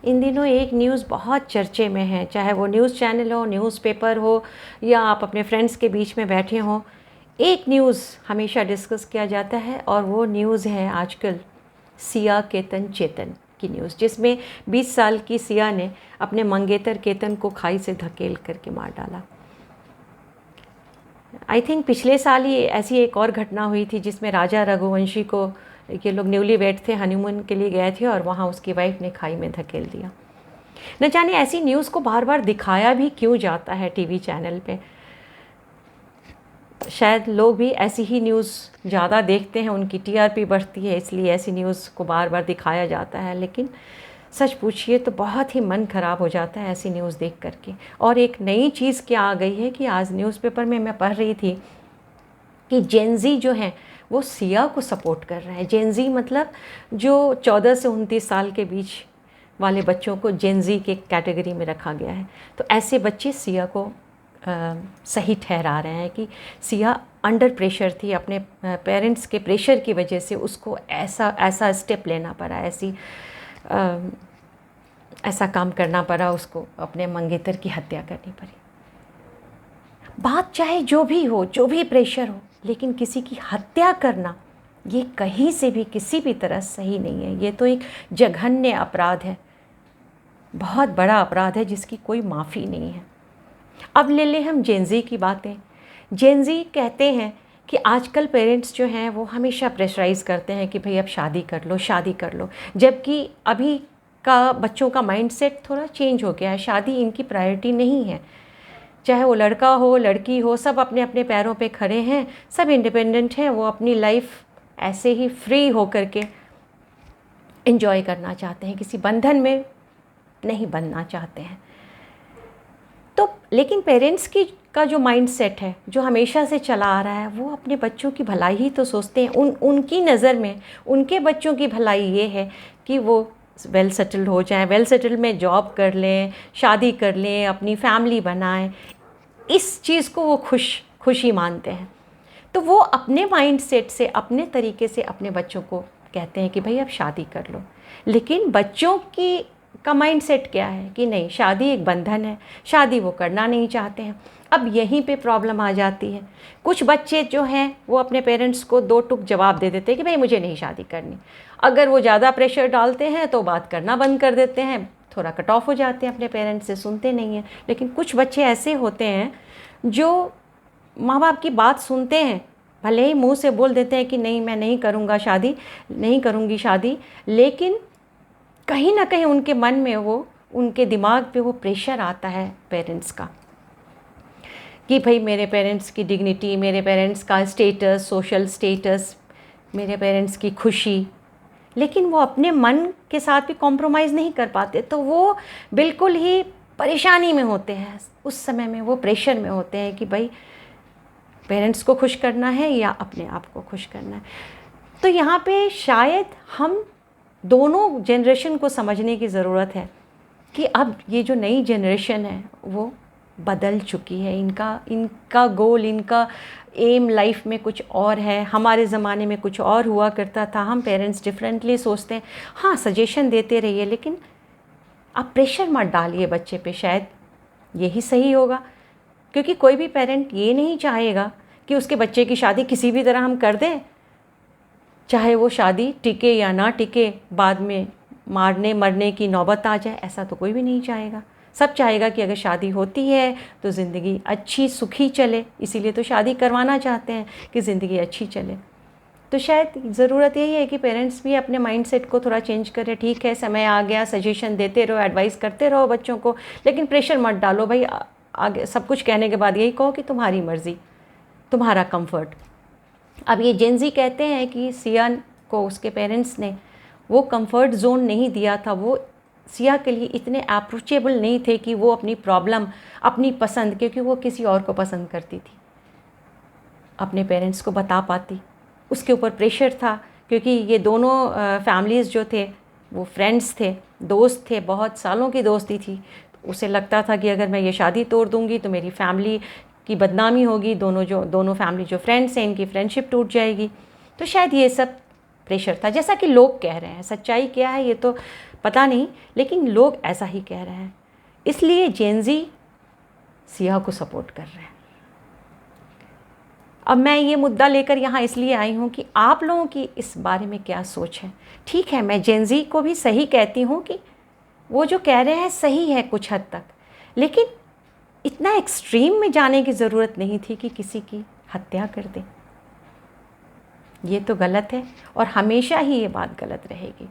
इन दिनों एक न्यूज़ बहुत चर्चे में है, चाहे वो न्यूज़ चैनल हो, न्यूज़पेपर हो, या आप अपने फ्रेंड्स के बीच में बैठे हों, एक न्यूज़ हमेशा डिस्कस किया जाता है और वो न्यूज़ है आजकल सिया केतन चेतन की न्यूज़, जिसमें 20 साल की सिया ने अपने मंगेतर केतन को खाई से धकेल करके मार डाला। आई थिंक पिछले साल ही ऐसी एक और घटना हुई थी जिसमें राजा रघुवंशी को, ये लोग न्यूली वेड थे, हनीमून के लिए गए थे और वहाँ उसकी वाइफ ने खाई में धकेल दिया। न जाने ऐसी न्यूज़ को बार बार दिखाया भी क्यों जाता है टीवी चैनल पे। शायद लोग भी ऐसी ही न्यूज़ ज़्यादा देखते हैं, उनकी टीआरपी बढ़ती है, इसलिए ऐसी न्यूज़ को बार बार दिखाया जाता है। लेकिन सच पूछिए तो बहुत ही मन ख़राब हो जाता है ऐसी न्यूज़ देख करके। और एक नई चीज़ क्या आ गई है कि आज न्यूज़पेपर में मैं पढ़ रही थी कि जेनज़ी जो है वो सिया को सपोर्ट कर रहा है। जेनज़ी मतलब जो 14 से 29 साल के बीच वाले बच्चों को जेनज़ी के कैटेगरी में रखा गया है। तो ऐसे बच्चे सिया को सही ठहरा रहे हैं कि सिया अंडर प्रेशर थी, अपने पेरेंट्स के प्रेशर की वजह से उसको ऐसा स्टेप लेना पड़ा, ऐसा काम करना पड़ा, उसको अपने मंगेतर की हत्या करनी पड़ी। बात चाहे जो भी हो, जो भी प्रेशर हो, लेकिन किसी की हत्या करना ये कहीं से भी किसी भी तरह सही नहीं है। ये तो एक जघन्य अपराध है, बहुत बड़ा अपराध है जिसकी कोई माफ़ी नहीं है। अब ले लें हम जेनज़ी की बातें। जेनज़ी कहते हैं कि आजकल पेरेंट्स जो हैं वो हमेशा प्रेशराइज़ करते हैं कि भाई अब शादी कर लो, शादी कर लो, जबकि अभी का बच्चों का माइंडसेट थोड़ा चेंज हो गया है। शादी इनकी प्रायोरिटी नहीं है। चाहे वो लड़का हो, लड़की हो, सब अपने अपने पैरों पे खड़े हैं, सब इंडिपेंडेंट हैं, वो अपनी लाइफ ऐसे ही फ्री हो करके एंजॉय करना चाहते हैं, किसी बंधन में नहीं बनना चाहते हैं। तो लेकिन पेरेंट्स का जो माइंडसेट है, जो हमेशा से चला आ रहा है, वो अपने बच्चों की भलाई ही तो सोचते हैं। उनकी नज़र में उनके बच्चों की भलाई ये है कि वो वेल सेटल्ड हो जाएं, वेल सेटल्ड में जॉब कर लें, शादी कर लें, अपनी फैमिली बनाएं। इस चीज़ को वो खुशी मानते हैं। तो वो अपने माइंडसेट से, अपने तरीके से अपने बच्चों को कहते हैं कि भाई अब शादी कर लो। लेकिन बच्चों का माइंडसेट क्या है कि नहीं, शादी एक बंधन है, शादी वो करना नहीं चाहते हैं। अब यहीं पे प्रॉब्लम आ जाती है। कुछ बच्चे जो हैं वो अपने पेरेंट्स को दो टुक जवाब दे देते हैं कि भाई मुझे नहीं शादी करनी। अगर वो ज़्यादा प्रेशर डालते हैं तो बात करना बंद कर देते हैं, थोड़ा कट ऑफ हो जाते हैं, अपने पेरेंट्स से सुनते नहीं हैं। लेकिन कुछ बच्चे ऐसे होते हैं जो माँ बाप की बात सुनते हैं, भले ही मुंह से बोल देते हैं कि नहीं मैं नहीं करूँगा शादी, नहीं करूँगी शादी, लेकिन कहीं ना कहीं उनके मन में उनके दिमाग पे वो प्रेशर आता है पेरेंट्स का कि भाई मेरे पेरेंट्स की डिग्निटी, मेरे पेरेंट्स का स्टेटस, सोशल स्टेटस, मेरे पेरेंट्स की खुशी। लेकिन वो अपने मन के साथ भी कॉम्प्रोमाइज़ नहीं कर पाते, तो वो बिल्कुल ही परेशानी में होते हैं। उस समय में वो प्रेशर में होते हैं कि भाई पेरेंट्स को खुश करना है या अपने आप को खुश करना है। तो यहाँ पे शायद हम दोनों जनरेशन को समझने की ज़रूरत है कि अब ये जो नई जनरेशन है वो बदल चुकी है। इनका गोल, इनका एम लाइफ में कुछ और है। हमारे ज़माने में कुछ और हुआ करता था, हम पेरेंट्स डिफरेंटली सोचते हैं। हाँ, सजेशन देते रहिए, लेकिन आप प्रेशर मत डालिए बच्चे पे, शायद यही सही होगा। क्योंकि कोई भी पेरेंट ये नहीं चाहेगा कि उसके बच्चे की शादी किसी भी तरह हम कर दें, चाहे वो शादी टिके या ना टिके, बाद में मारने मरने की नौबत आ जाए, ऐसा तो कोई भी नहीं चाहेगा। सब चाहेगा कि अगर शादी होती है तो ज़िंदगी अच्छी सुखी चले, इसीलिए तो शादी करवाना चाहते हैं कि ज़िंदगी अच्छी चले। तो शायद ज़रूरत यही है कि पेरेंट्स भी अपने माइंडसेट को थोड़ा चेंज करें। ठीक है, समय आ गया, सजेशन देते रहो, एडवाइस करते रहो बच्चों को, लेकिन प्रेशर मत डालो भाई। आगे सब कुछ कहने के बाद यही कहो कि तुम्हारी मर्ज़ी, तुम्हारा कंफर्ट। अब ये जेनज़ी कहते हैं कि सिया को उसके पेरेंट्स ने वो कंफर्ट जोन नहीं दिया था, वो सिया के लिए इतने अप्रोचेबल नहीं थे कि वो अपनी प्रॉब्लम, अपनी पसंद, क्योंकि वो किसी और को पसंद करती थी, अपने पेरेंट्स को बता पाती। उसके ऊपर प्रेशर था क्योंकि ये दोनों फैमिलीज़ जो थे वो फ्रेंड्स थे, दोस्त थे, बहुत सालों की दोस्ती थी। तो उसे लगता था कि अगर मैं ये शादी तोड़ दूँगी तो मेरी फैमिली की बदनामी होगी, दोनों फैमिली जो फ्रेंड्स हैं इनकी फ्रेंडशिप टूट जाएगी। तो शायद ये सब प्रेशर था, जैसा कि लोग कह रहे हैं। सच्चाई क्या है ये तो पता नहीं, लेकिन लोग ऐसा ही कह रहे हैं। इसलिए जेनजी सिया को सपोर्ट कर रहे हैं। अब मैं ये मुद्दा लेकर यहाँ इसलिए आई हूँ कि आप लोगों की इस बारे में क्या सोच है। ठीक है, मैं जेनजी को भी सही कहती हूँ कि वो जो कह रहे हैं सही है कुछ हद तक, लेकिन इतना एक्सट्रीम में जाने की ज़रूरत नहीं थी कि किसी की हत्या कर दें। ये तो गलत है और हमेशा ही ये बात गलत रहेगी।